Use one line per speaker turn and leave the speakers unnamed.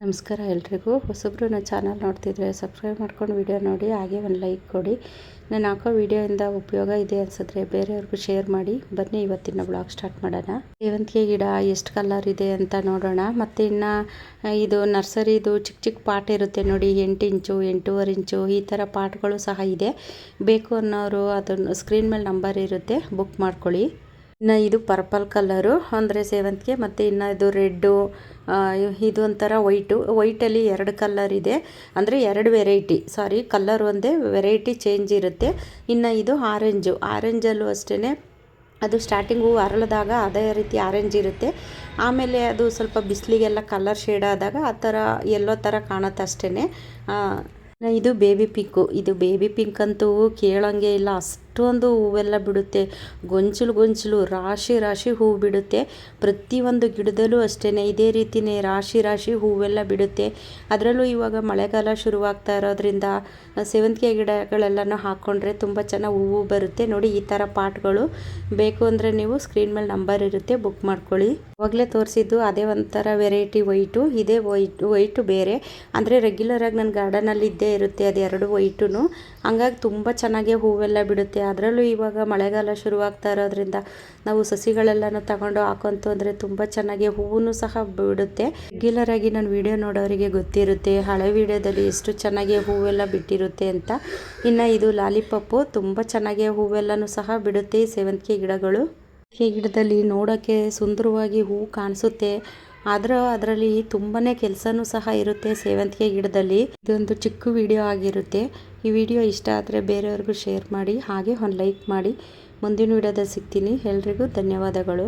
ನಮಸ್ಕಾರ ಎಲ್ರಿಗೂ. ಹೊಸಬ್ರು ನನ್ನ ಚಾನಲ್ ನೋಡ್ತಿದ್ರೆ ಸಬ್ಸ್ಕ್ರೈಬ್ ಮಾಡ್ಕೊಂಡು ವಿಡಿಯೋ ನೋಡಿ, ಹಾಗೆ ಒಂದು ಲೈಕ್ ಕೊಡಿ. ನಾನು ಹಾಕೋ ವಿಡಿಯೋಯಿಂದ ಉಪಯೋಗ ಇದೆ ಅನಿಸಿದ್ರೆ ಬೇರೆಯವ್ರಿಗೂ ಶೇರ್ ಮಾಡಿ. ಬನ್ನಿ ಇವತ್ತಿನ ಬ್ಲಾಗ್ ಸ್ಟಾರ್ಟ್ ಮಾಡೋಣ. ಸೇವಂತಿಗೆ ಗಿಡ ಎಷ್ಟು ಕಲರ್ ಇದೆ ಅಂತ ನೋಡೋಣ. ಮತ್ತು ಇನ್ನು ಇದು ನರ್ಸರಿದು ಚಿಕ್ಕ ಚಿಕ್ಕ ಪಾಟ್ ಇರುತ್ತೆ ನೋಡಿ, 8 ಇಂಚು 8.5 ಇಂಚು ಈ ಥರ ಪಾಟ್ಗಳು ಸಹ ಇದೆ. ಬೇಕು ಅನ್ನೋರು ಅದನ್ನು ಸ್ಕ್ರೀನ್ ಮೇಲೆ ನಂಬರ್ ಇರುತ್ತೆ, ಬುಕ್ ಮಾಡ್ಕೊಳ್ಳಿ. ಇನ್ನು ಇದು ಪರ್ಪಲ್ ಕಲರು ಅಂದರೆ ಸೇವಂತಿಗೆ, ಮತ್ತು ಇನ್ನು ಇದು ರೆಡ್ಡು, ಇದು ಒಂಥರ ವೈಟಲ್ಲಿ 2 ಕಲರ್ ಇದೆ, ಅಂದರೆ 2 ವೆರೈಟಿ, ಕಲರ್ ಒಂದೇ, ವೆರೈಟಿ ಚೇಂಜ್ ಇರುತ್ತೆ. ಇನ್ನು ಇದು ಆರೆಂಜಲ್ಲೂ ಅಷ್ಟೇ, ಅದು ಸ್ಟಾರ್ಟಿಂಗ್ ಹೂವು ಅರಳಿದಾಗ ಅದೇ ರೀತಿ ಆರೆಂಜ್ ಇರುತ್ತೆ. ಆಮೇಲೆ ಅದು ಸ್ವಲ್ಪ ಬಿಸಿಲಿಗೆಲ್ಲ ಕಲರ್ ಶೇಡ್ ಆದಾಗ ಆ ಥರ ಎಲ್ಲೋ ಥರ ಕಾಣುತ್ತೆ ಅಷ್ಟೇ. ಇದು ಬೇಬಿ ಪಿಂಕ್ ಅಂತೂ ಕೇಳೋಂಗೆ ಇಲ್ಲ, ಅಷ್ಟೊಂದು ಹೂವೆಲ್ಲ ಬಿಡುತ್ತೆ. ಗೊಂಚಲು ರಾಶಿ ಹೂವು ಬಿಡುತ್ತೆ. ಪ್ರತಿಯೊಂದು ಗಿಡದಲ್ಲೂ ಅಷ್ಟೇ ಇದೇ ರೀತಿಯೇ ರಾಶಿ ಹೂವೆಲ್ಲ ಬಿಡುತ್ತೆ. ಅದರಲ್ಲೂ ಇವಾಗ ಮಳೆಗಾಲ ಶುರುವಾಗ್ತಾ ಇರೋದ್ರಿಂದ ಸೇವಂತಿಗೆ ಗಿಡಗಳೆಲ್ಲನೂ ಹಾಕ್ಕೊಂಡ್ರೆ ತುಂಬ ಚೆನ್ನಾಗಿ ಹೂವು ಬರುತ್ತೆ. ನೋಡಿ, ಈ ಥರ ಪಾಟ್ಗಳು ಬೇಕು ಅಂದರೆ ನೀವು ಸ್ಕ್ರೀನ್ ಮೇಲೆ ನಂಬರ್ ಇರುತ್ತೆ, ಬುಕ್ ಮಾಡ್ಕೊಳ್ಳಿ. ಅವಾಗಲೇ ತೋರಿಸಿದ್ದು ಅದೇ ಒಂಥರ ವೆರೈಟಿ ವೈಟು, ಇದೇ ವೈಟು ಬೇರೆ. ಅಂದರೆ ರೆಗ್ಯುಲರಾಗಿ ನನ್ನ ಗಾರ್ಡನಲ್ಲಿ ಇದ್ದೇ ಇರುತ್ತೆ ಅದು 2 ವೈಟು. ಹಂಗಾಗಿ ತುಂಬ ಚೆನ್ನಾಗಿ ಹೂವೆಲ್ಲ ಬಿಡುತ್ತೆ. ಅದರಲ್ಲೂ ಇವಾಗ ಮಳೆಗಾಲ ಶುರುವಾಗ್ತಾ ಇರೋದ್ರಿಂದ ನಾವು ಸಸಿಗಳೆಲ್ಲನೂ ತಗೊಂಡು ಹಾಕೊಂತು ಅಂದರೆ ತುಂಬ ಚೆನ್ನಾಗಿ ಹೂವು ಸಹ ಬಿಡುತ್ತೆ. ರೆಗ್ಯುಲರಾಗಿ ನಾನು ವಿಡಿಯೋ ನೋಡೋರಿಗೆ ಗೊತ್ತಿರುತ್ತೆ ಹಳೆ ವಿಡಿಯೋದಲ್ಲಿ ಎಷ್ಟು ಚೆನ್ನಾಗಿ ಹೂವೆಲ್ಲ ಬಿಟ್ಟಿರುತ್ತೆ ಅಂತ. ಇನ್ನು ಇದು ಲಾಲಿಪಾಪು, ತುಂಬ ಚೆನ್ನಾಗಿ ಹೂವೆಲ್ಲನೂ ಸಹ ಬಿಡುತ್ತೆ ಈ ಸೇವಂತಿಗೆ ಗಿಡಗಳು. ಈ ಗಿಡದಲ್ಲಿ ನೋಡೋಕ್ಕೆ ಸುಂದರವಾಗಿ ಹೂವು ಕಾಣಿಸುತ್ತೆ, ಆದರೂ ಅದರಲ್ಲಿ ತುಂಬಾ ಕೆಲಸನೂ ಸಹ ಇರುತ್ತೆ ಸೇವಂತಿಗೆ ಗಿಡದಲ್ಲಿ. ಇದೊಂದು ಚಿಕ್ಕ ವಿಡಿಯೋ ಆಗಿರುತ್ತೆ. ಈ ವಿಡಿಯೋ ಇಷ್ಟ ಆದರೆ ಬೇರೆಯವ್ರಿಗೂ ಶೇರ್ ಮಾಡಿ, ಹಾಗೆ ಒಂದು ಲೈಕ್ ಮಾಡಿ. ಮುಂದಿನ ವಿಡಿಯೋದಲ್ಲಿ ಸಿಗ್ತೀನಿ. ಎಲ್ರಿಗೂ ಧನ್ಯವಾದಗಳು.